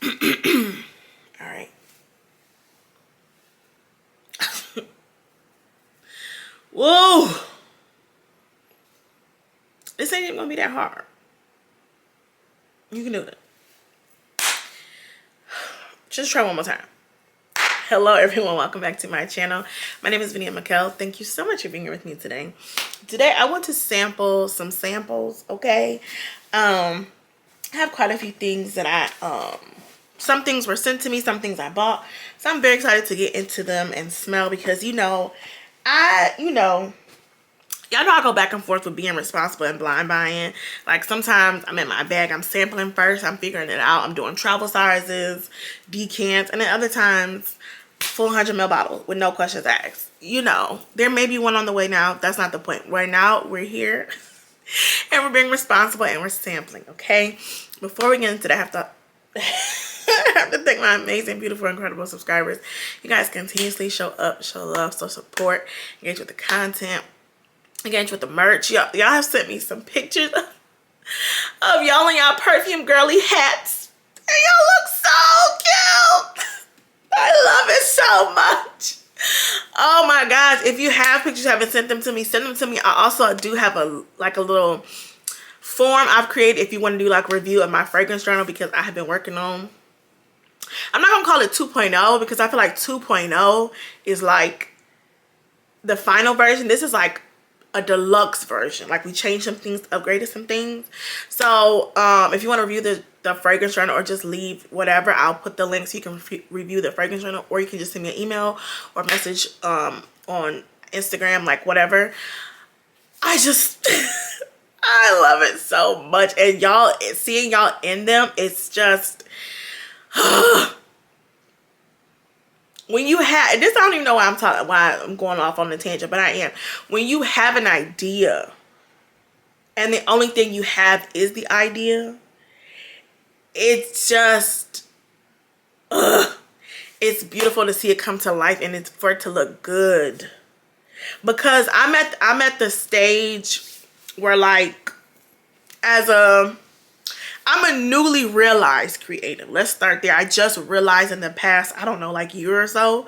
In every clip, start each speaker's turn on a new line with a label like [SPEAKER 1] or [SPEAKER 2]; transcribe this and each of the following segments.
[SPEAKER 1] All right. Whoa. This ain't even gonna be that hard. You can do it. Just try one more time. Hello everyone, welcome back to my channel. My name is Vaniamickelle. Thank you so much for being here with me today. Today I want to sample some samples, okay? I have quite a few things that some things were sent to me, some things I bought. So I'm very excited to get into them and smell because y'all know I go back and forth with being responsible and blind buying. Like sometimes I'm in my bag, I'm sampling first, I'm figuring it out, I'm doing travel sizes, decants, and then other times full 100ml bottle with no questions asked. You know, there may be one on the way now. That's not the point. Right now we're here and we're being responsible and we're sampling, okay? Before we get into that, I have to I have to thank my amazing, beautiful, incredible subscribers. You guys continuously show up, show love, show support, engage with the content, engage with the merch. Y'all have sent me some pictures of y'all in y'all perfume girly hats. And y'all look so cute. I love it so much. Oh my gosh. If you have pictures, haven't sent them to me, send them to me. I also do have a little form I've created if you want to do like a review of my fragrance journal, because I have been working on, I'm not gonna call it 2.0 because I feel like 2.0 is like the final version. This is like a deluxe version. Like we changed some things, upgraded some things. So if you want to review the fragrance journal or just leave whatever, I'll put the link so you can review the fragrance journal, or you can just send me an email or message on Instagram, like whatever. I just I love it so much, and y'all, seeing y'all in them, it's just when you have this, I don't even know why I'm going off on the tangent, but I am. When you have an idea and the only thing you have is the idea, it's just it's beautiful to see it come to life, and it's for it to look good. Because I'm at the stage where, like, I'm a newly realized creative. Let's start there. I just realized in the past, I don't know, like year or so,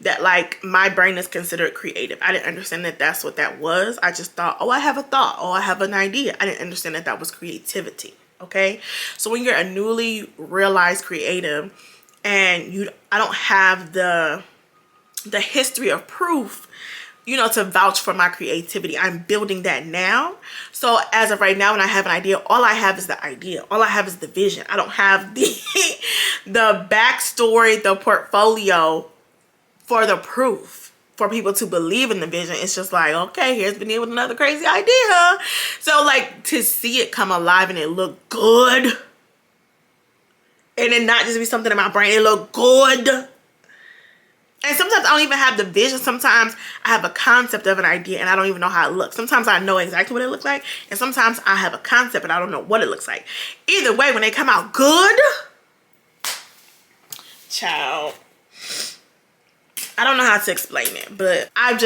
[SPEAKER 1] that like my brain is considered creative. I didn't understand that that's what that was. I just thought, oh, I have a thought. Oh, I have an idea. I didn't understand that that was creativity. Okay. So when you're a newly realized creative and I don't have the history of proof, you know, to vouch for my creativity. I'm building that now. So as of right now, when I have an idea, all I have is the idea. All I have is the vision. I don't have the backstory, the portfolio for the proof, for people to believe in the vision. It's just like, okay, here's Vanilla with another crazy idea. So like to see it come alive and it look good, and it not just be something in my brain, it look good. And sometimes I don't even have the vision. Sometimes I have a concept of an idea and I don't even know how it looks. Sometimes I know exactly what it looks like, and sometimes I have a concept and I don't know what it looks like. Either way, when they come out good, child, I don't know how to explain it, but I'm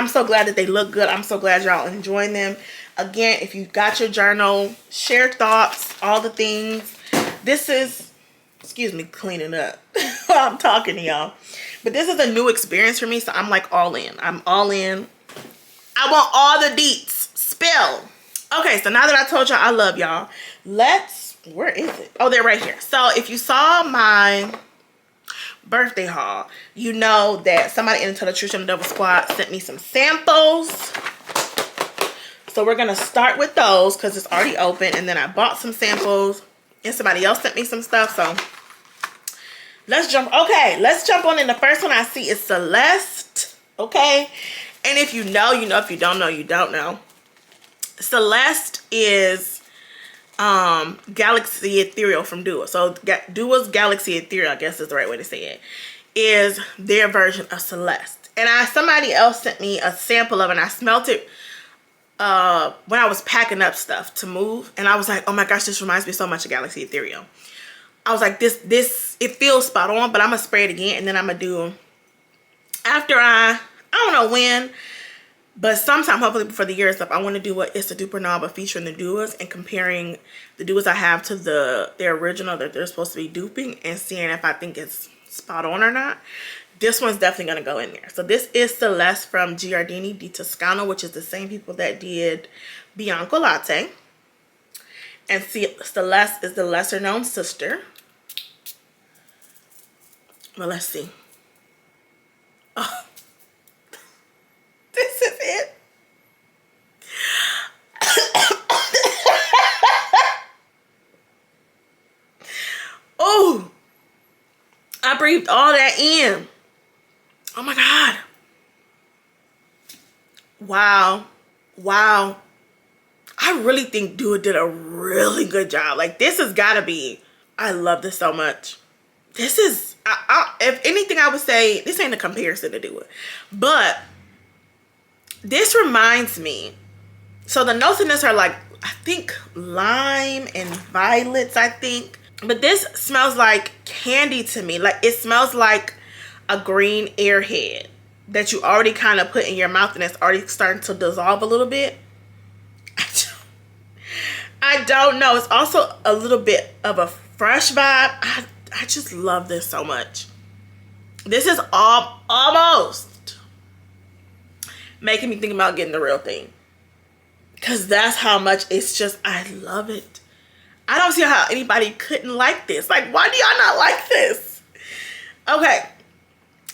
[SPEAKER 1] so glad that they look good. I'm so glad y'all enjoying them. Again, if you got your journal, share thoughts, all the things. This is, excuse me, cleaning up while I'm talking to y'all. But this is a new experience for me, so I'm like all in. I'm all in. I want all the deets. Spill. Okay, so now that I told y'all I love y'all, where is it? Oh, they're right here. So if you saw my birthday haul, you know that somebody in the Tell the Truth Double Squad sent me some samples. So we're going to start with those because it's already open. And then I bought some samples and somebody else sent me some stuff. So let's jump. Okay, let's jump on in. The first one I see is Celeste. Okay. And if you know, you know. If you don't know, you don't know. Celeste is Galaxy Ethereal from Dua. So Dua's Galaxy Ethereal, I guess is the right way to say it, is their version of Celeste. And somebody else sent me a sample of it, and I smelt it when I was packing up stuff to move. And I was like, oh my gosh, this reminds me so much of Galaxy Ethereal. I was like, it feels spot on, but I'm gonna spray it again, and then I'm gonna do, after I don't know when, But sometime, hopefully before the year is up, I want to do what is the duper knob of featuring the duos and comparing the duos I have to the original that they're supposed to be duping and seeing if I think it's spot on or not. This one's definitely going to go in there. So this is Celeste from Giardini di Toscana, which is the same people that did Bianco Latte. And see, Celeste is the lesser known sister. Well, let's see. Oh, this is it. Oh, I breathed all that in. Oh my God. Wow. Wow. I really think Duo did a really good job. Like, this has got to be, I love this so much. This is, if anything, I would say, this ain't a comparison to Duo. But this reminds me, so the notes in this are like, I think lime and violets, I think. But this smells like candy to me. Like, it smells like a green airhead that you already kind of put in your mouth and it's already starting to dissolve a little bit. I don't know. It's also a little bit of a fresh vibe. I just love this so much. This is almost making me think about getting the real thing. Because that's how much it's just, I love it. I don't see how anybody couldn't like this. Like, why do y'all not like this? Okay.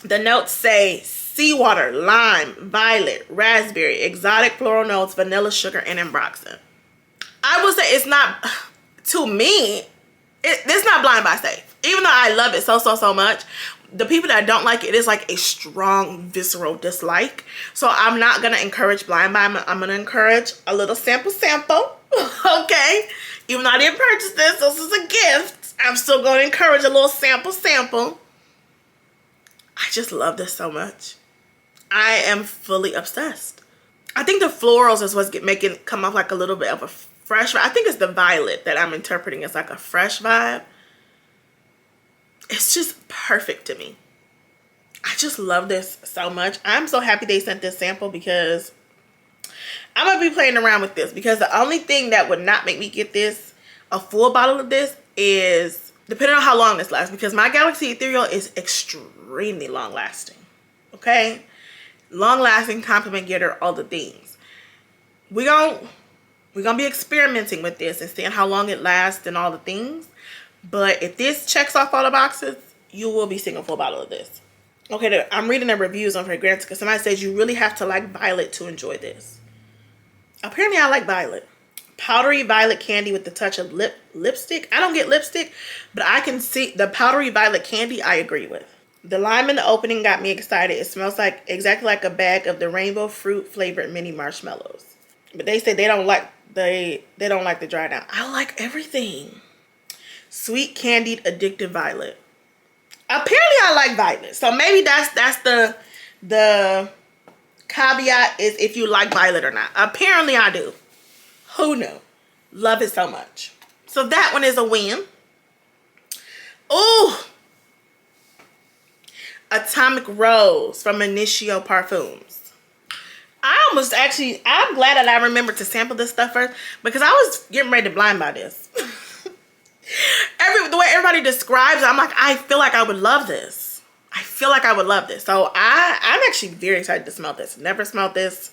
[SPEAKER 1] The notes say seawater, lime, violet, raspberry, exotic floral notes, vanilla, sugar, and ambroxan. I would say it's not, to me, it's not blind buy safe. Even though I love it so much, the people that don't like it is like a strong, visceral dislike. So I'm not going to encourage blind buy. I'm going to encourage a little sample. Okay? Even though I didn't purchase this is a gift. I'm still going to encourage a little sample. I just love this so much. I am fully obsessed. I think the florals is what's making it come off like a little bit of a fresh vibe. I think it's the violet that I'm interpreting as like a fresh vibe. It's just perfect to me. I just love this so much. I'm so happy they sent this sample because I'm going to be playing around with this, because the only thing that would not make me get this, a full bottle of this, is depending on how long this lasts, because my Galaxy Ethereal is extremely long lasting. Okay? Long lasting, compliment getter, all the things. We're gonna be experimenting with this and seeing how long it lasts and all the things. But if this checks off all the boxes, you will be seeing a full bottle of this. Okay, I'm reading the reviews on Fragrance because somebody says you really have to like violet to enjoy this. Apparently I like violet. Powdery violet candy with the touch of lipstick. I don't get lipstick, but I can see the powdery violet candy I agree with. The lime in the opening got me excited. It smells like exactly like a bag of the rainbow fruit flavored mini marshmallows. But they say they don't like the dry down. I like everything. Sweet candied addictive violet. Apparently I like violet. So maybe that's the caveat, is if you like violet or not. Apparently I do. Who knew? Love it so much. So that one is a win. Ooh. Atomic Rose from Initio Parfums. I'm glad that I remembered to sample this stuff first, because I was getting ready to blind buy this. The way everybody describes it, I'm like, I feel like I would love this. So I'm actually very excited to smell this. Never smelled this.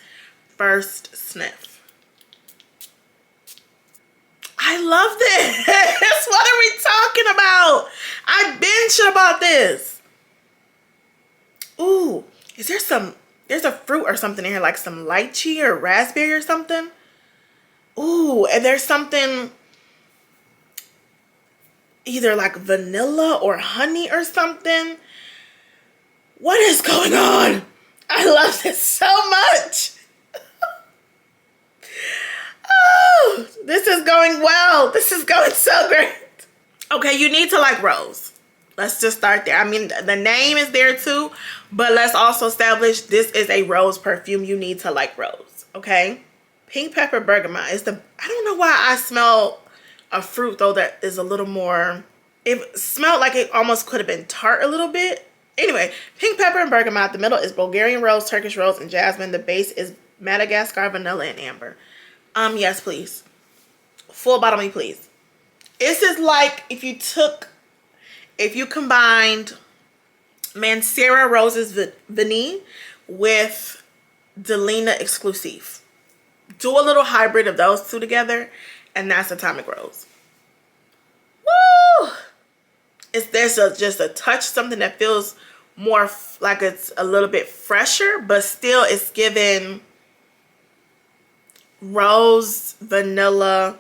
[SPEAKER 1] First sniff. I love this. What are we talking about? I've been shit about this. Ooh, there's a fruit or something in here, like some lychee or raspberry or something. Ooh, and there's something either like vanilla or honey or something. What is going on? I love this so much. Oh, this is going well. This is going so great. Okay, you need to like rose. Let's just start there. I mean, the name is there too, but let's also establish this is a rose perfume. You need to like rose, okay? Pink pepper bergamot is I don't know why I smell a fruit though that is a little more, it smelled like it almost could have been tart a little bit. Anyway, pink pepper and bergamot. The middle is Bulgarian rose, Turkish rose, and jasmine. The base is Madagascar, vanilla, and amber. Yes, please. Full bottle me, please. This is like if you combined Mancera Roses Vanille with Delina Exclusive. Do a little hybrid of those two together, and that's Atomic Rose. Woo! There's just a touch, something that feels more like it's a little bit fresher, but still it's giving rose, vanilla.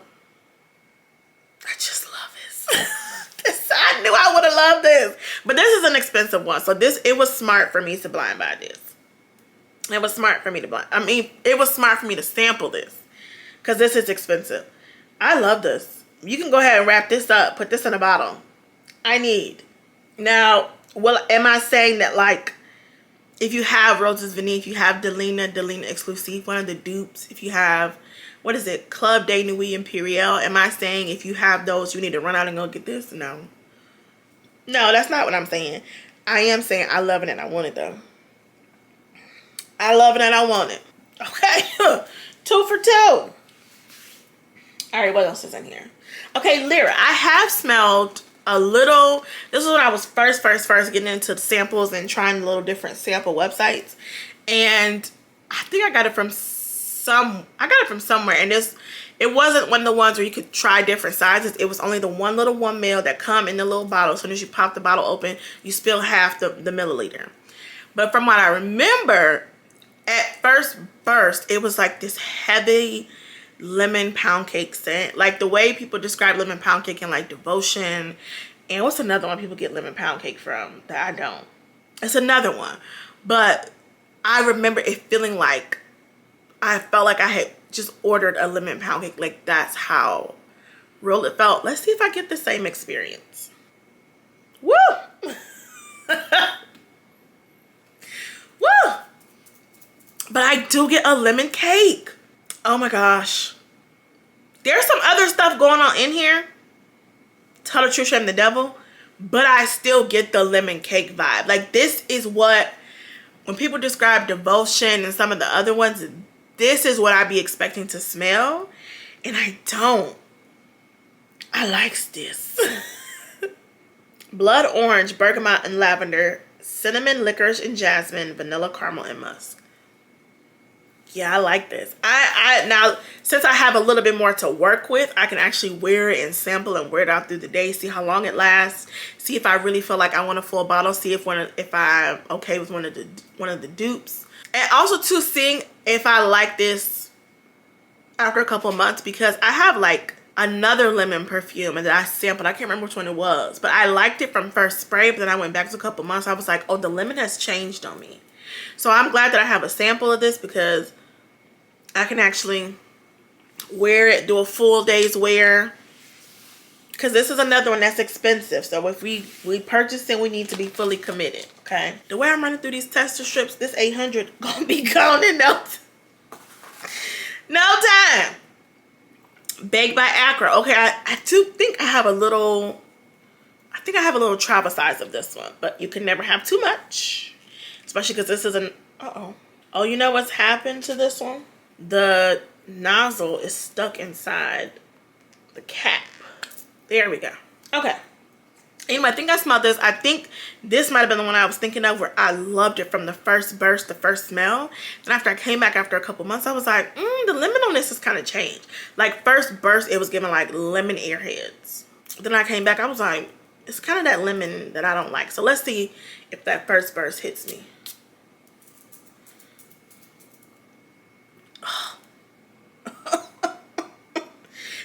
[SPEAKER 1] I just love this. I knew I would have loved this. But this is an expensive one. So it was smart for me to blind buy this. It was smart for me to it was smart for me to sample this. Because this is expensive. I love this. You can go ahead and wrap this up. Put this in a bottle. I need. Now, well, am I saying that like if you have Roses Vanille, if you have Delina Exclusive, one of the dupes, if you have, what is it, Club de Nuit Imperial, am I saying if you have those, you need to run out and go get this? No. No, that's not what I'm saying. I am saying I love it and I want it though. I love it and I want it. Okay. 2 for 2. All right, what else is in here? Okay, Lira. I have smelled a little. This is when I was first getting into the samples and trying a little different sample websites, and I think I got it from somewhere, and it wasn't one of the ones where you could try different sizes. It was only the one little 1 ml that come in the little bottle. So as you pop the bottle open, you spill half the milliliter. But from what I remember, at first burst, it was like this heavy lemon pound cake scent, like the way people describe lemon pound cake in like Devotion. And what's another one people get lemon pound cake from that I don't? It's another one, but I remember it feeling like I felt like I had just ordered a lemon pound cake. Like that's how real it felt. Let's see if I get the same experience. Woo! Woo! But I do get a lemon cake. Oh my gosh. There's some other stuff going on in here. Tell the truth, shame the devil. But I still get the lemon cake vibe. Like this is what, when people describe Devotion and some of the other ones, this is what I be expecting to smell. And I don't. I likes this. Blood orange, bergamot and lavender, cinnamon, licorice and jasmine, vanilla, caramel and musk. Yeah, I like this. I now, since I have a little bit more to work with, I can actually wear it and sample and wear it out through the day, see how long it lasts, see if I really feel like I want a full bottle, see if I'm okay with one of the dupes. And also too, seeing if I like this after a couple months, because I have like another lemon perfume and that I sampled. I can't remember which one it was, but I liked it from first spray, but then I went back to a couple months. I was like, oh, the lemon has changed on me. So I'm glad that I have a sample of this because I can actually wear it, do a full day's wear. Because this is another one that's expensive. So if we purchase it, we need to be fully committed. Okay. The way I'm running through these tester strips, this 800 gonna be gone in no time. Bejt by Akro. Okay, I do think I have a little, travel size of this one. But you can never have too much. Especially because this is an, Oh, you know what's happened to this one? The nozzle is stuck inside the cap. There we go. Okay. Anyway, I think I smelled this. I think this might have been the one I was thinking of where I loved it from the first burst, the first smell. And after I came back after a couple months, I was like, the lemon on this has kind of changed. Like first burst, it was giving like lemon airheads. Then I came back, I was like, it's kind of that lemon that I don't like. So let's see if that first burst hits me.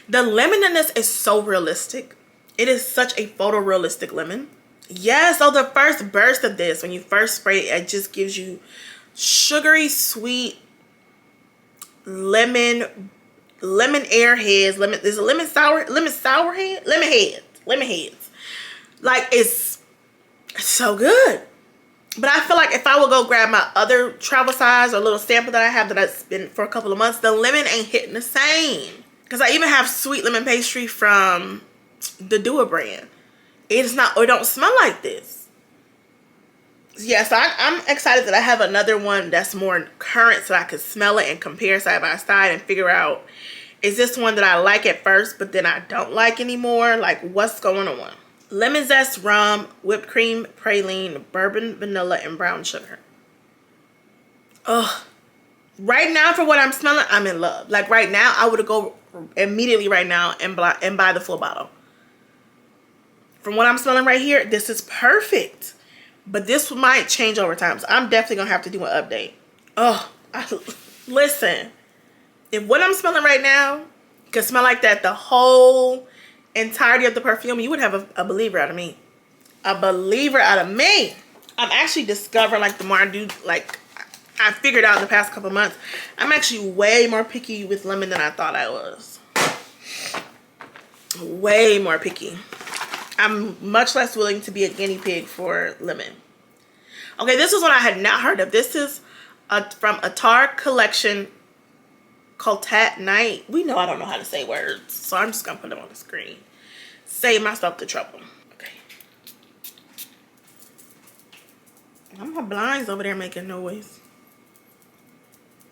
[SPEAKER 1] The lemon in this is so realistic. It is such a photorealistic lemon. Yeah, so the first burst of this, when you first spray it, it just gives you sugary, sweet lemon airheads. There's a lemon heads. Like it's so good. But I feel like if I would go grab my other travel size or little sample that I have that I've been for a couple of months, the lemon ain't hitting the same. Because I even have sweet lemon pastry from the Dua brand. It don't smell like this. Yeah, so I'm excited that I have another one that's more current so I can smell it and compare side by side and figure out, is this one that I like at first but then I don't like anymore? Like, what's going on? Lemon zest, rum, whipped cream, praline, bourbon, vanilla, and brown sugar. Ugh. Right now, for what I'm smelling, I'm in love. Like, right now, I would go immediately right now and buy the full bottle. From what I'm smelling right here, this is perfect. But this might change over time. So I'm definitely going to have to do an update. Oh, listen. If what I'm smelling right now could smell like that the whole entirety of the perfume, you would have a believer out of me. A believer out of me. I'm actually discovering, like, the more I do, like, I figured out in the past couple months, I'm actually way more picky with lemon than I thought I was. Way more picky. I'm much less willing to be a guinea pig for lemon. Okay, this is one I had not heard of. This is from Attar collection, Khaltat Night. We know I don't know how to say words, so I'm just going to put them on the screen. Save myself the trouble. Okay. My blinds over there making noise.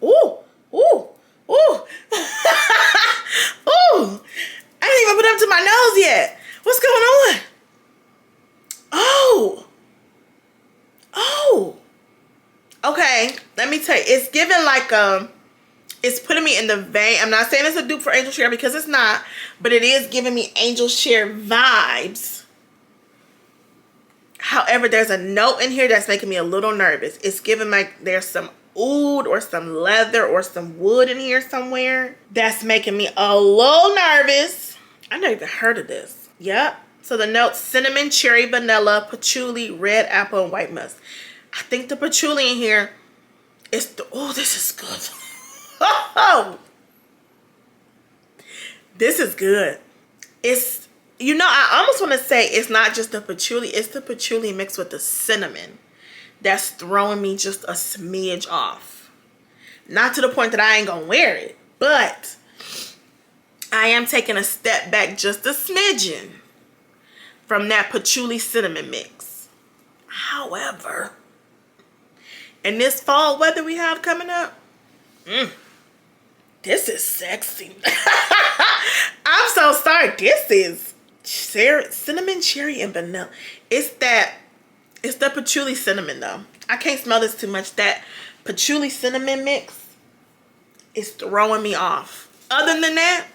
[SPEAKER 1] Ooh, ooh, ooh. Ooh. I didn't even put up to my nose yet. What's going on? Oh. Oh. Okay, let me tell you. It's giving like it's putting me in the vein. I'm not saying it's a dupe for Angel Share because it's not, but it is giving me Angel Share vibes. However, there's a note in here that's making me a little nervous. It's giving like there's some oud or some leather or some wood in here somewhere. That's making me a little nervous. I never even heard of this. Yep. So the notes: cinnamon, cherry, vanilla, patchouli, red apple, and white musk. I think the patchouli in here is the, oh, this is good. Oh, this is good. It's, you know, I almost want to say it's not just the patchouli, it's the patchouli mixed with the cinnamon that's throwing me just a smidge off. Not to the point that I ain't gonna wear it, but I am taking a step back just a smidgen from that patchouli cinnamon mix. However, in this fall weather we have coming up, this is sexy. I'm so sorry. This is cinnamon, cherry, and vanilla. It's the patchouli cinnamon though. I can't smell this too much. That patchouli cinnamon mix is throwing me off. Other than that,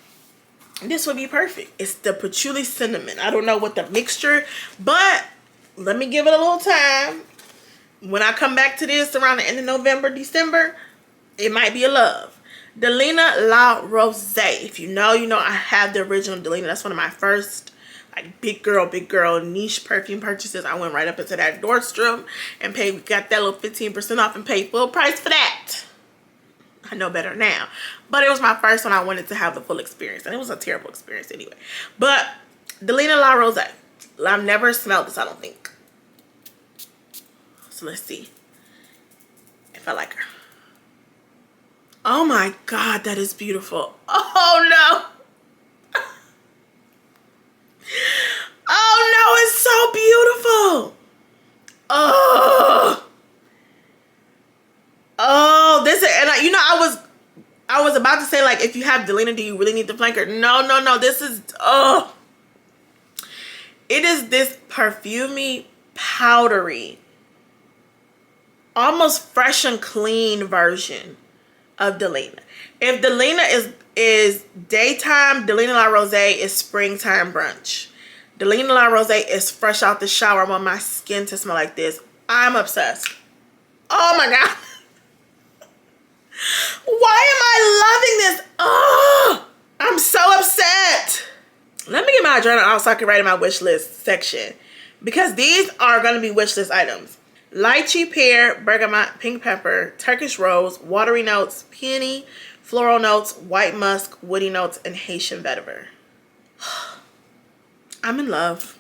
[SPEAKER 1] this would be perfect. It's the patchouli cinnamon. I don't know what the mixture, but let me give it a little time. When I come back to this around the end of November, December, it might be a love. Delina La Rosée. If you know, you know I have the original Delina. That's one of my first like big girl niche perfume purchases. I went right up into that Nordstrom and got that little 15% off and paid full price for that. I know better now. But it was my first one. I wanted to have the full experience. And it was a terrible experience anyway. But Delina La Rosée. I've never smelled this, I don't think. So let's see if I like her. Oh my God, that is beautiful. Oh no. Oh no, it's so beautiful. Oh. Oh, this is, and you know, I was about to say, like, if you have Delina, do you really need the flanker? No. This is, oh. It is this perfumey, powdery, almost fresh and clean version of Delina. If Delina is daytime, Delina La Rosée is springtime brunch. Delina La Rosée is fresh out the shower. I want my skin to smell like this. I'm obsessed. Oh my God. Why am I loving this? Oh, I'm so upset. Let me get my journal out so I can write in my wish list section, because these are going to be wish list items. Lychee, pear, bergamot, pink pepper, Turkish rose, watery notes, peony, floral notes, white musk, woody notes, and Haitian vetiver. I'm in love.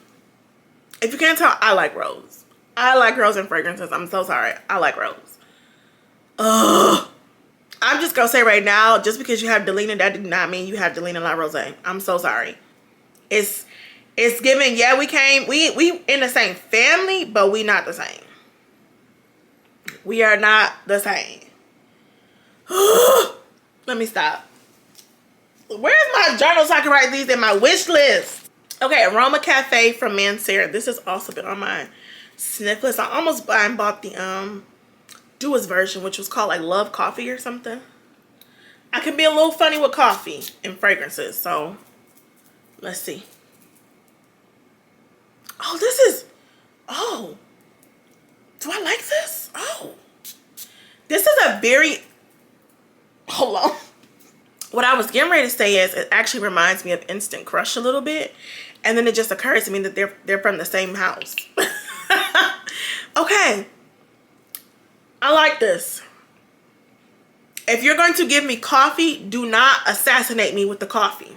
[SPEAKER 1] If you can't tell, I like rose. I like rose and fragrances. I'm so sorry. I like rose. Ugh. I'm just going to say right now, just because you have Delina, that did not mean you have Delina La Rosée. I'm so sorry. It's giving, yeah, we in the same family, but we not the same. We are not the same. Let me stop. Where's my journal so I can write these in my wish list? Okay, Aroma Cafe from Mancera. This has also been on my sniff list. I almost bought the Dua's version, which was called like Love Coffee or something. I can be a little funny with coffee and fragrances, so let's see. Oh, this is, oh, do I like this? Oh, this is a very, hold on. What I was getting ready to say is it actually reminds me of Instant Crush a little bit. And then it just occurs to me that they're from the same house. Okay. I like this. If you're going to give me coffee, do not assassinate me with the coffee.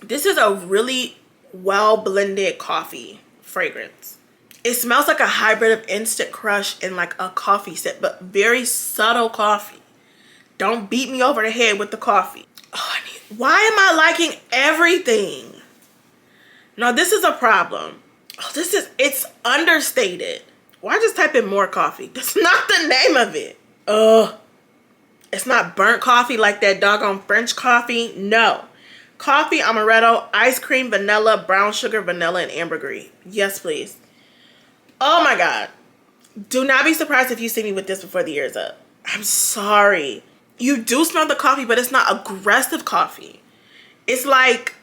[SPEAKER 1] This is a really well blended coffee fragrance. It smells like a hybrid of Instant Crush and like a coffee set, but very subtle coffee. Don't beat me over the head with the coffee. Oh, why am I liking everything? No, this is a problem. Oh, it's understated. Why just type in more coffee? That's not the name of it. It's not burnt coffee like that doggone French coffee. No. Coffee, amaretto, ice cream, vanilla, brown sugar, vanilla, and ambergris. Yes, please. Oh my God. Do not be surprised if you see me with this before the year's up. I'm sorry. You do smell the coffee, but it's not aggressive coffee. It's like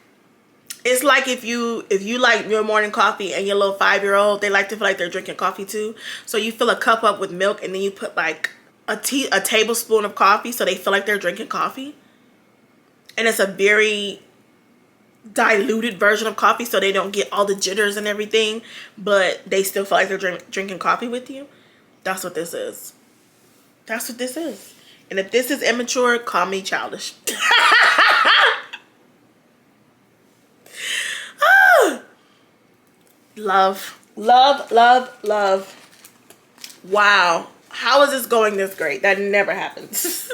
[SPEAKER 1] if you like your morning coffee and your little 5-year-old, they like to feel like they're drinking coffee too. So you fill a cup up with milk and then you put like a tablespoon of coffee so they feel like they're drinking coffee. And it's a very diluted version of coffee so they don't get all the jitters and everything, but they still feel like they're drinking coffee with you. That's what this is. That's what this is. And if this is immature, call me childish. Love, love, love, love. Wow. How is this going this great? That never happens.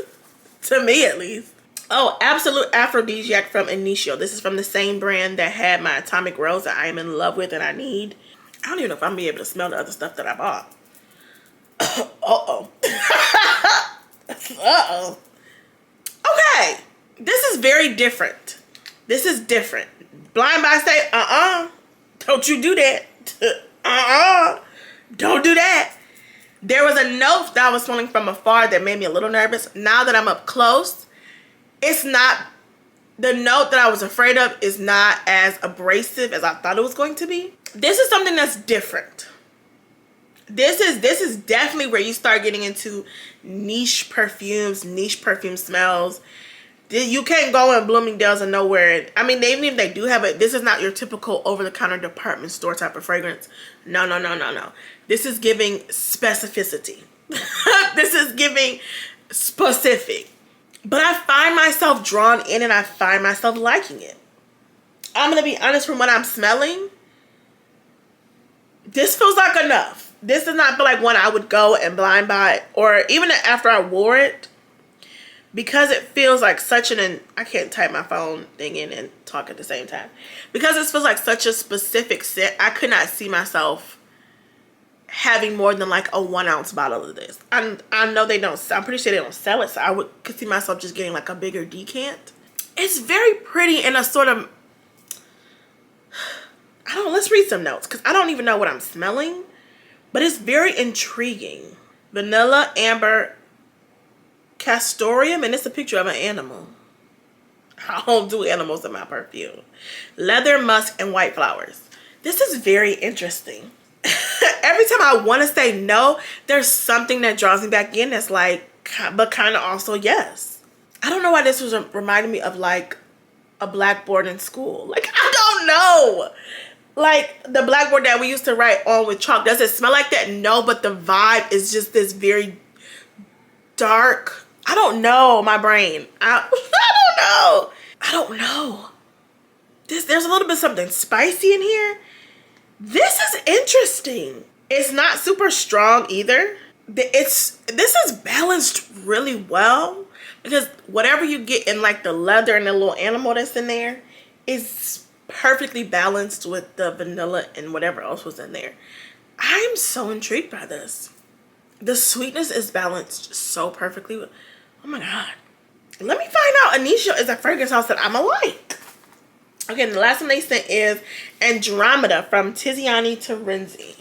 [SPEAKER 1] To me, at least. Oh, Absolute Aphrodisiac from Initio. This is from the same brand that had my Atomic Rose that I am in love with and I need. I don't even know if I'm going to be able to smell the other stuff that I bought. Uh-oh. Uh-oh. Okay. This is very different. This is different. Blind Buy say, don't you do that. Don't do that. There was a note that I was smelling from afar that made me a little nervous. Now that I'm up close, it's not, the note that I was afraid of is not as abrasive as I thought it was going to be. This is something that's different. This is definitely where you start getting into niche perfumes, niche perfume smells. You can't go in Bloomingdale's and nowhere. I mean, even if they do have it, this is not your typical over-the-counter department store type of fragrance. No, no, no, no, no. This is giving specificity. This is giving specific. But I find myself drawn in and I find myself liking it. I'm going to be honest, from what I'm smelling, this feels like enough. This does not feel like one I would go and blind buy, or even after I wore it. Because it feels like such I can't type my phone thing in and talk at the same time. Because it feels like such a specific scent, I could not see myself having more than like a 1 ounce bottle of this. I know they don't, I'm pretty sure they don't sell it, so I could see myself just getting like a bigger decant. It's very pretty in a sort of, let's read some notes because I don't even know what I'm smelling. But it's very intriguing. Vanilla, amber, castoreum, and it's a picture of an animal. I don't do animals in my perfume. Leather, musk, and white flowers. This is very interesting. Every time I want to say no, there's something that draws me back in that's like, but kind of also yes. I don't know why this was reminding me of like a blackboard in school. Like, I don't know. Like the blackboard that we used to write on with chalk. Does it smell like that? No, but the vibe is just this very dark. I don't know, my brain. I don't know. There's a little bit of something spicy in here. This is interesting. It's not super strong either. This is balanced really well because whatever you get in like the leather and the little animal that's in there is perfectly balanced with the vanilla and whatever else was in there. I'm so intrigued by this. The sweetness is balanced so perfectly. Oh my God. Let me find out Initio is a fragrance house that I'm alike. Okay, the last one they sent is Andromeda from Tiziana Terenzi.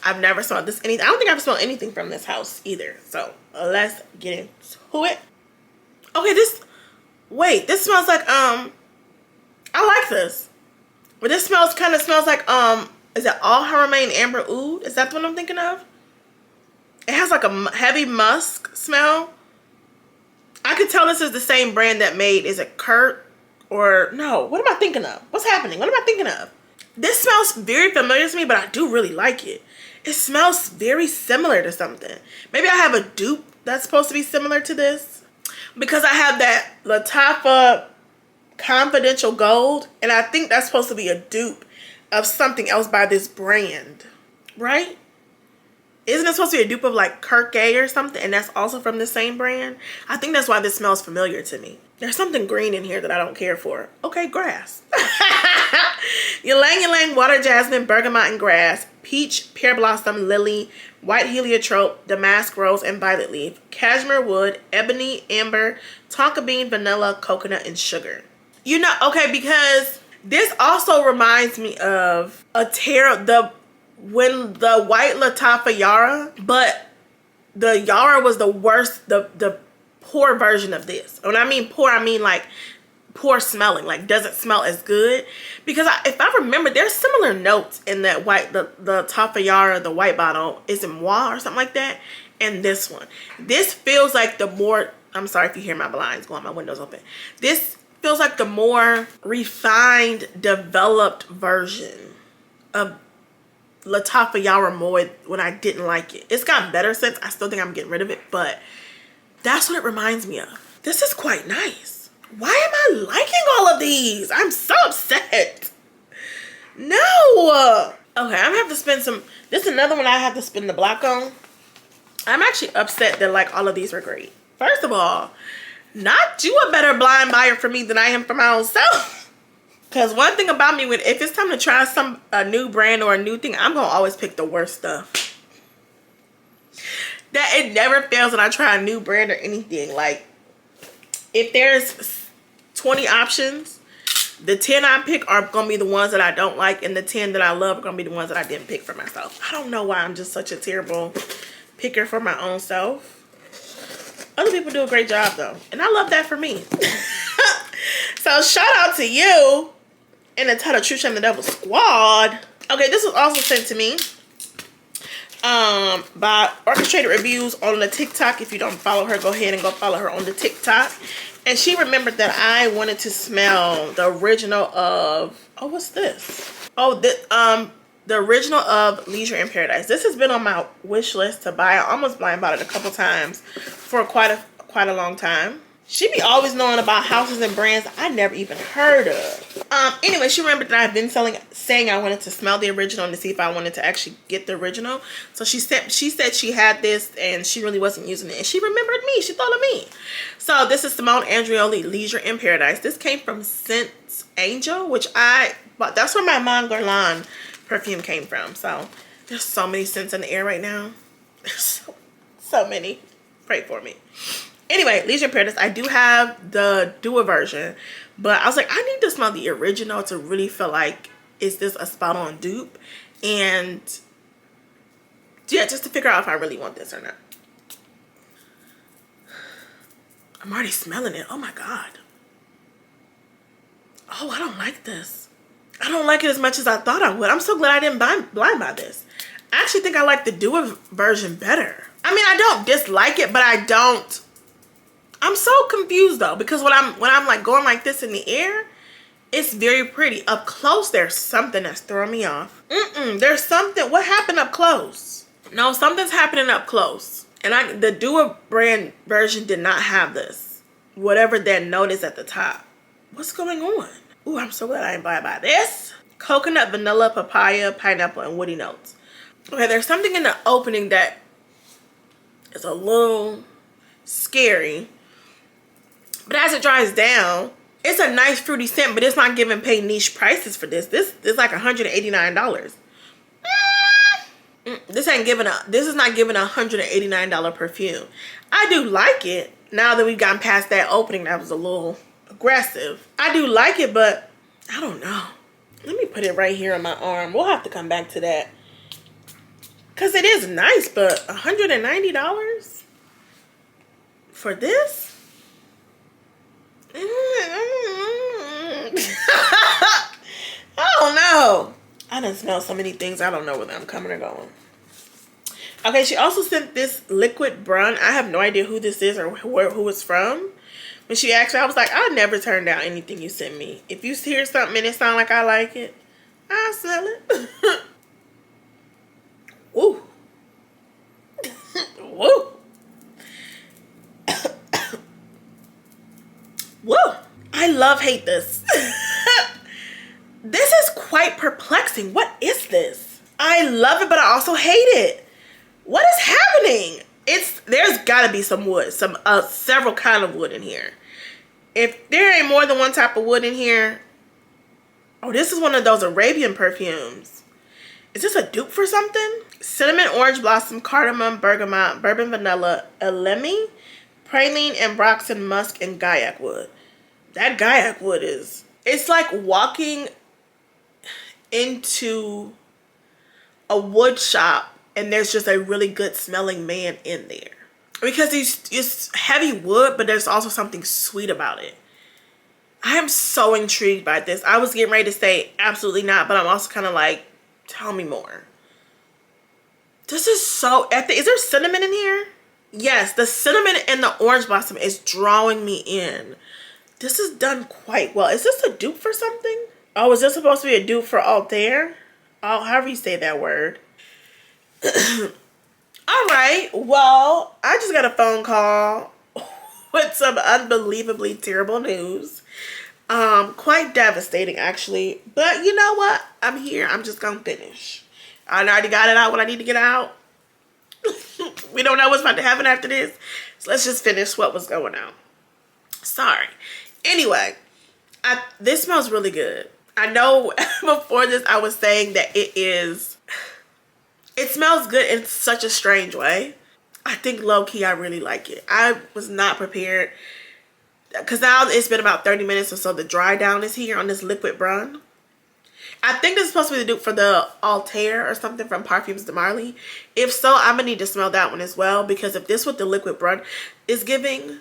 [SPEAKER 1] I've never smelled this anything. I don't think I've smelled anything from this house either. So let's get into it. Okay, this smells like I like this. But this kind of smells like is it All Haramain Amber Oud? Is that the one I'm thinking of? It has like a heavy musk smell. I could tell this is the same brand that made, is it Kurt? Or no, what am I thinking of? What's happening? What am I thinking of? This smells very familiar to me, but I do really like it. It smells very similar to something. Maybe I have a dupe that's supposed to be similar to this. Because I have that Lattafa Confidential Gold. And I think that's supposed to be a dupe of something else by this brand. Right? Isn't it supposed to be a dupe of like Kirkgay or something? And that's also from the same brand? I think that's why this smells familiar to me. There's something green in here that I don't care for. Okay, grass. Ylang Ylang Water Jasmine Bergamot and Grass. Peach Pear Blossom Lily. White Heliotrope Damask Rose and Violet Leaf. Cashmere Wood Ebony Amber Tonka Bean Vanilla Coconut and Sugar. You know, okay, because this also reminds me of when the white Lattafa Yara, but the Yara was the worst, the poor version of this. When I mean poor, I mean like poor smelling, like doesn't smell as good. Because if I remember, there's similar notes in that white, the Lattafa Yara, the white bottle, is it Moi or something like that, and this one. This feels like the more, I'm sorry if you hear my blinds going, my window's open. This feels like the more refined, developed version of Lattafa Yara Moi when I didn't like it. It's gotten better since. I still think I'm getting rid of it, but that's what it reminds me of. This is quite nice. Why am I liking all of these? I'm so upset. No. Okay, I'm gonna have to spend some. This is another one I have to spend the block on. I'm actually upset that like all of these were great. First of all, not you a better blind buyer for me than I am for my own self. Because one thing about me, if it's time to try a new brand or a new thing, I'm going to always pick the worst stuff. That it never fails when I try a new brand or anything. Like, if there's 20 options, the 10 I pick are going to be the ones that I don't like. And the 10 that I love are going to be the ones that I didn't pick for myself. I don't know why I'm just such a terrible picker for my own self. Other people do a great job, though. And I love that for me. So, shout out to you. And the title True Shame the Devil Squad. Okay, this was also sent to me by Orchestrated Reviews on the TikTok. If you don't follow her, go ahead and go follow her on the TikTok. And she remembered that I wanted to smell the original of, oh, what's this? Oh, the original of Leisure in Paradise. This has been on my wish list to buy. I almost blind bought it a couple times for quite a long time. She be always knowing about houses and brands I never even heard of. Anyway, she remembered that I've been saying I wanted to smell the original and to see if I wanted to actually get the original. So she said she had this and she really wasn't using it. And she remembered me. She thought of me. So this is Simone Andreoli Leisure in Paradise. This came from Scent Angel, which that's where my Mon Guerlain perfume came from. So there's so many scents in the air right now. There's so many. Pray for me. Anyway, Leisure in Paradise. I do have the duo version, but I was like, I need to smell the original to really feel like, is this a spot on dupe? And yeah, just to figure out if I really want this or not. I'm already smelling it. Oh my God. Oh, I don't like this. I don't like it as much as I thought I would. I'm so glad I didn't blind buy this. I actually think I like the duo version better. I mean, I don't dislike it, but I'm so confused though, because when I'm like going like this in the air, it's very pretty. Up close, there's something that's throwing me off. There's something. What happened up close? No, something's happening up close. And the duo brand version did not have this. Whatever that note is at the top. What's going on? Ooh, I'm so glad I didn't buy this. Coconut, vanilla, papaya, pineapple, and woody notes. Okay, there's something in the opening that is a little scary. But as it dries down, it's a nice fruity scent, but it's not giving pay niche prices for this. This is like $189. This is not giving a $189 perfume. I do like it now that we've gotten past that opening that was a little aggressive. I do like it, but I don't know. Let me put it right here on my arm. We'll have to come back to that. Because it is nice, but $190 for this? I don't know. I done smell so many things. I don't know whether I'm coming or going. Okay, she also sent this liquid Brun. I have no idea who this is or who it's from. When she asked me, I was like, I'll never turn down anything you send me. If you hear something and it sounds like I like it, I'll sell it. Woo. Woo. Woo. I hate this. This is quite perplexing. What is this? I love it, but I also hate it. What is happening? There's gotta be some wood, several kind of wood in here. If there ain't more than one type of wood in here, oh, this is one of those Arabian perfumes. Is this a dupe for something? Cinnamon, orange blossom, cardamom, bergamot, bourbon vanilla, elemi, praline, ambroxan, musk, and gaiac wood. That gaiac wood it's like walking into a wood shop and there's just a really good smelling man in there. Because it's heavy wood, but there's also something sweet about it. I am so intrigued by this. I was getting ready to say absolutely not, but I'm also kind of like, tell me more. This is so epic. Is there cinnamon in here? Yes, the cinnamon and the orange blossom is drawing me in. This is done quite well. Is this a dupe for something? Oh, is this supposed to be a dupe for Altair? Oh, however you say that word. All right, well, I just got a phone call with some unbelievably terrible news. Quite devastating, actually. But you know what? I'm here. I'm just gonna finish. I already got it out what I need to get out. We don't know what's about to happen after this. So let's just finish what was going on. Sorry. Anyway, this smells really good. I know before this I was saying that it smells good in such a strange way. I think low-key I really like it. I was not prepared because now it's been about 30 minutes or so. The dry down is here on this liquid Brun. I think this is supposed to be the dupe for the Altair or something from Parfums de Marly. If so, I'm going to need to smell that one as well, because if this with the liquid Brun is giving,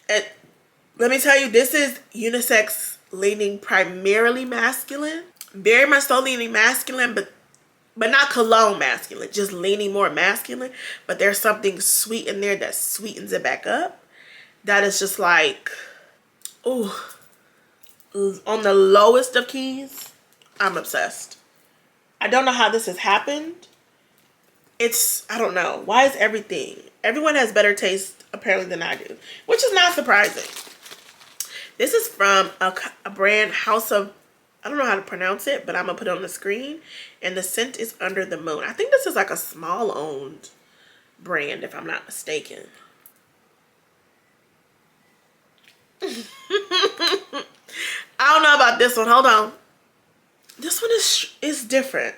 [SPEAKER 1] let me tell you, this is unisex leaning primarily masculine. Very much so leaning masculine, but not cologne masculine, just leaning more masculine. But there's something sweet in there that sweetens it back up. That is just like, ooh, on the lowest of keys. I'm obsessed. I don't know how this has happened. I don't know. Why is everyone has better taste apparently than I do, which is not surprising. This is from a brand, House of, I don't know how to pronounce it, but I'm going to put it on the screen. And the scent is Under the Moon. I think this is like a small owned brand, if I'm not mistaken. I don't know about this one. Hold on. This one is different.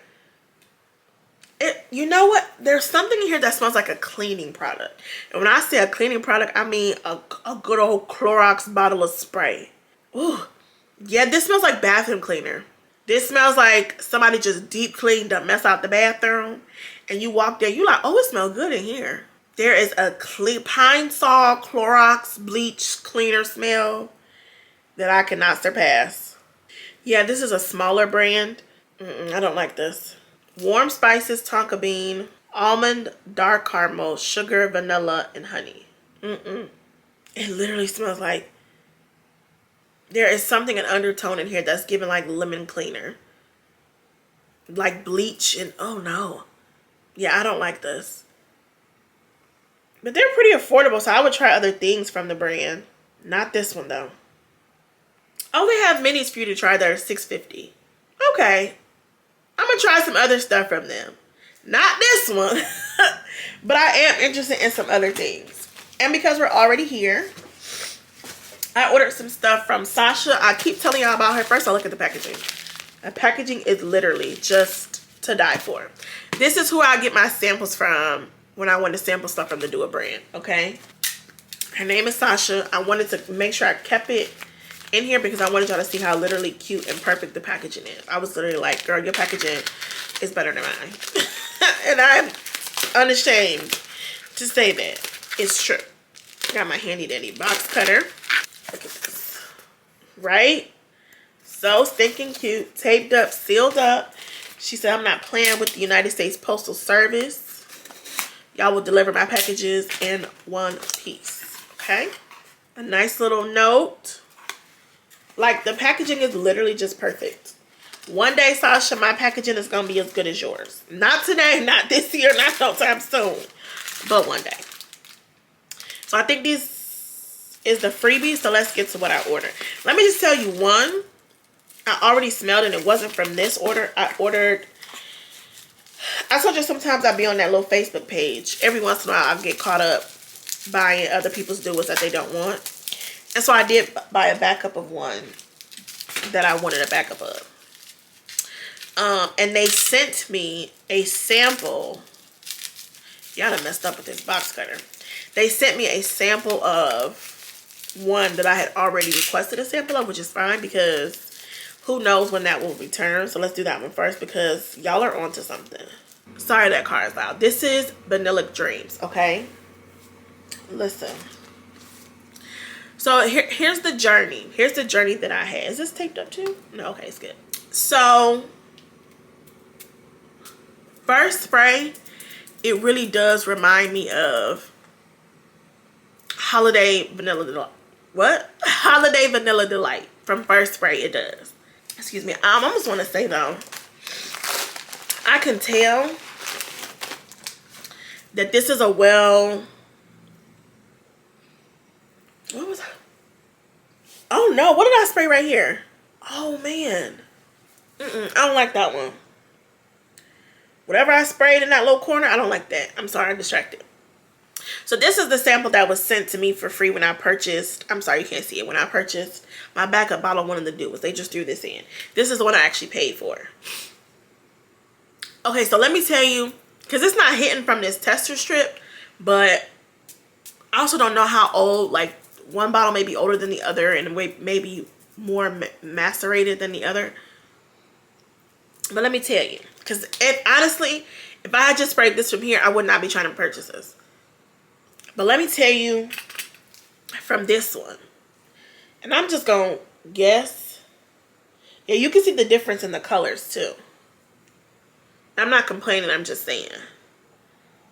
[SPEAKER 1] You know what? There's something in here that smells like a cleaning product. And when I say a cleaning product, I mean a good old Clorox bottle of spray. Ooh. Yeah, this smells like bathroom cleaner. This smells like somebody just deep cleaned up, mess out the bathroom. And you walk there, you like, oh, it smells good in here. There is a pine sol Clorox bleach cleaner smell that I cannot surpass. Yeah, this is a smaller brand. I don't like this. Warm spices, tonka bean, almond, dark caramel, sugar, vanilla, and honey. It literally smells like there is something, an undertone in here that's giving like lemon cleaner. Like bleach and oh no. Yeah, I don't like this. But they're pretty affordable, so I would try other things from the brand. Not this one though. Oh, they have minis for you to try that are $6.50. Okay. I'm going to try some other stuff from them. Not this one. But I am interested in some other things. And because we're already here, I ordered some stuff from Sasha. I keep telling y'all about her. First, I'll look at the packaging. The packaging is literally just to die for. This is who I get my samples from when I want to sample stuff from the Dua brand, okay? Her name is Sasha. I wanted to make sure I kept it in here because I wanted y'all to see how literally cute and perfect the packaging is. I was literally like, girl, your packaging is better than mine. And I'm unashamed to say that. It's true. Got my handy dandy box cutter. Look at this. Right? So stinking cute. Taped up, sealed up. She said, I'm not playing with the United States Postal Service. Y'all will deliver my packages in one piece. Okay? A nice little note. Like, the packaging is literally just perfect. One day, Sasha, my packaging is going to be as good as yours. Not today, not this year, not no time soon. But one day. So I think this is the freebie. So let's get to what I ordered. Let me just tell you one. I already smelled it. It wasn't from this order. I ordered. I told you sometimes I'll be on that little Facebook page. Every once in a while I'll get caught up buying other people's doers that they don't want. And so I did buy a backup of one that I wanted a backup of. And they sent me a sample. Y'all done messed up with this box cutter. They sent me a sample of one that I had already requested a sample of, which is fine because who knows when that will return. So let's do that one first because y'all are onto something. Sorry that car is loud. This is Vanillac Dreams, okay? Listen. So here's the journey. Here's the journey that I had. Is this taped up too? No, okay, it's good. So, first spray, it really does remind me of Holiday Vanilla Delight. What? Holiday Vanilla Delight from First Spray. It does. Excuse me. I almost want to say though, I can tell that this is a what was I? Oh no, what did I spray right here? Oh man. I don't like that one. Whatever I sprayed in that little corner, I don't like that. I'm sorry, I'm distracted. So this is the sample that was sent to me for free when I purchased. I'm sorry, you can't see it. When I purchased my backup bottle, one of the duos, they just threw this in. This is the one I actually paid for. Okay, so let me tell you, because it's not hitting from this tester strip, but I also don't know how old, like one bottle may be older than the other and maybe more macerated than the other. But let me tell you, because honestly, if I had just sprayed this from here, I would not be trying to purchase this. But let me tell you from this one, and I'm just going to guess. Yeah, you can see the difference in the colors too. I'm not complaining, I'm just saying.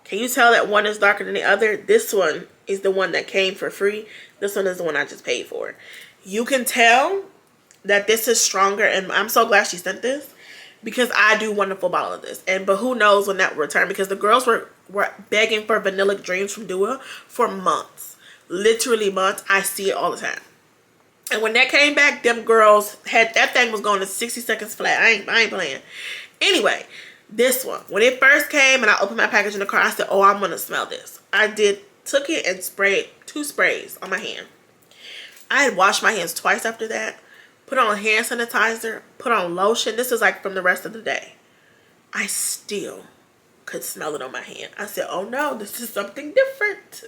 [SPEAKER 1] Can you tell that one is darker than the other? This one is the one that came for free. This one is the one I just paid for. You can tell that this is stronger, and I'm so glad she sent this because I do want a full bottle of this. But who knows when that will return, because the girls were begging for Vanillac Dreams from Dua for months. Literally months. I see it all the time. And when that came back, them girls had, that thing was going to 60 seconds flat. I ain't playing. Anyway, this one, when it first came and I opened my package in the car, I said, oh, I'm going to smell this. I took it and sprayed 2 sprays on my hand. I had washed my hands twice after that. Put on hand sanitizer, put on lotion. This is like from the rest of the day. I still could smell it on my hand. I said, oh no, this is something different.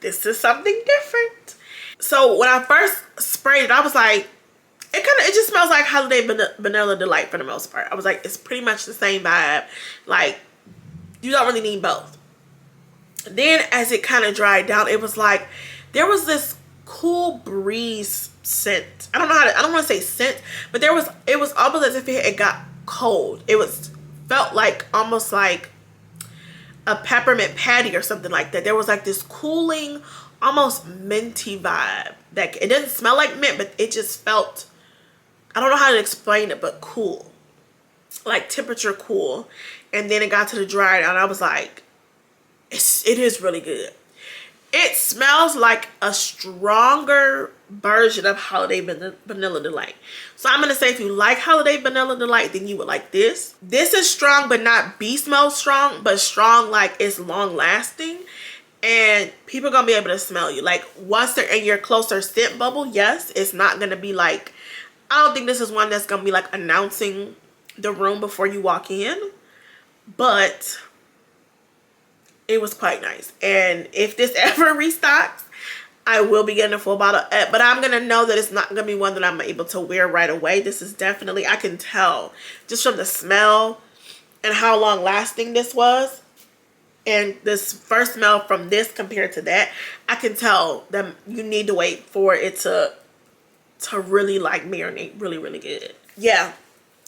[SPEAKER 1] This is something different. So when I first sprayed it, I was like, it just smells like Holiday Vanilla Delight for the most part. I was like, it's pretty much the same vibe. Like, you don't really need both. Then as it kind of dried down, it was like, there was this cool breeze scent. I don't want to say scent, but it was almost as if it got cold. Felt like almost like a peppermint patty or something like that. There was like this cooling, almost minty vibe. That it doesn't smell like mint, but it just felt, I don't know how to explain it, but cool. Like temperature cool. And then it got to the dry down. I was like, it is really good. It smells like a stronger version of Holiday Vanilla Delight. So I'm going to say if you like Holiday Vanilla Delight, then you would like this. This is strong, but not beast mode strong, but strong like it's long lasting. And people are going to be able to smell you. Like once they're in your closer scent bubble, yes, it's not going to be like, I don't think this is one that's going to be like announcing the room before you walk in. but it was quite nice. And if this ever restocks, I will be getting a full bottle, but I'm going to know that it's not going to be one that I'm able to wear right away. This is definitely, I can tell just from the smell and how long lasting this was. And this first smell from this compared to that, I can tell that you need to wait for it to really like marinate really, really good. Yeah,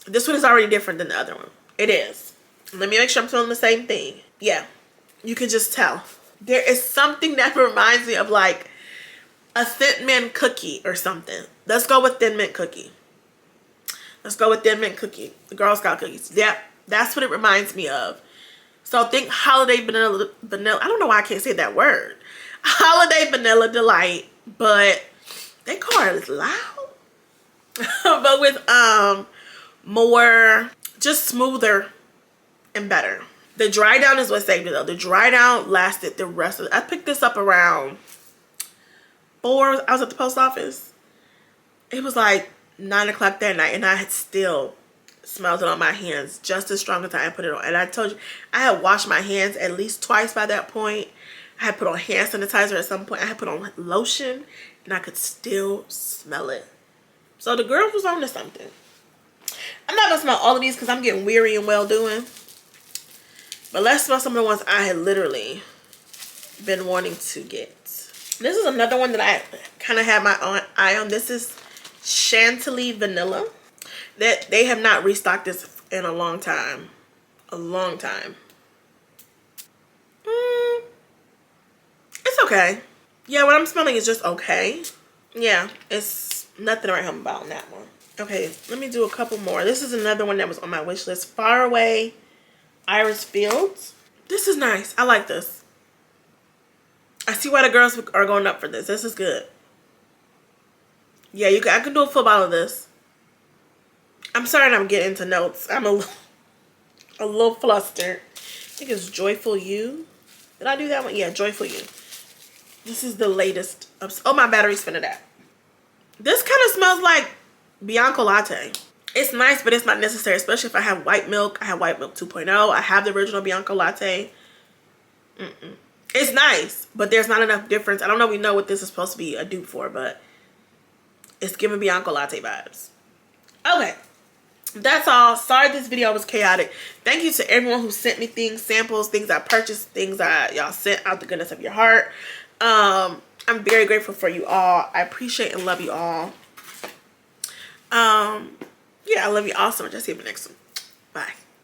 [SPEAKER 1] this one is already different than the other one. It is. Let me make sure I'm feeling the same thing. Yeah, you can just tell. There is something that reminds me of like a Thin Mint cookie or something. Let's go with Thin Mint cookie. Let's go with Thin Mint cookie. The Girl Scout cookies. Yeah, that's what it reminds me of. So think holiday vanilla. I don't know why I can't say that word. Holiday vanilla delight, but they call it loud. But with more, just smoother and better. The dry down is what saved it though. The dry down lasted the rest of it. I picked this up around 4. I was at the post office. It was like 9 o'clock that night, and I had still smelled it on my hands just as strong as I had put it on. And I told you, I had washed my hands at least twice by that point. I had put on hand sanitizer at some point. I had put on lotion, and I could still smell it. So the girl was on to something. I'm not going to smell all of these because I'm getting weary and well doing. But let's smell some of the ones I had literally been wanting to get. This is another one that I kind of had my eye on. This is Chantilly Vanilla. That they have not restocked this in a long time. A long time. It's okay. Yeah, what I'm smelling is just okay. Yeah, it's nothing to write home about on that one. Okay, let me do a couple more. This is another one that was on my wish list. Far Away Iris Fields. This is nice. I like this. I see why the girls are going up for this. This is good. Yeah, I can do a full bottle of this. I'm sorry I'm getting into notes. I'm a little flustered. I think it's Joyful You. Did I do that one? Yeah, Joyful You. This is the latest. Oh, my battery's finna die. This kind of smells like Bianco Latte. It's nice, but it's not necessary, especially if I have white milk. I have white milk 2.0. I have the original Bianco Latte. It's nice, but there's not enough difference. I don't know if we know what this is supposed to be a dupe for, but it's giving Bianco Latte vibes. Okay. That's all. Sorry this video was chaotic. Thank you to everyone who sent me things, samples, things I purchased, things y'all sent out the goodness of your heart. I'm very grateful for you all. I appreciate and love you all. Yeah, I love you all so much. I'll see you in the next one. Bye.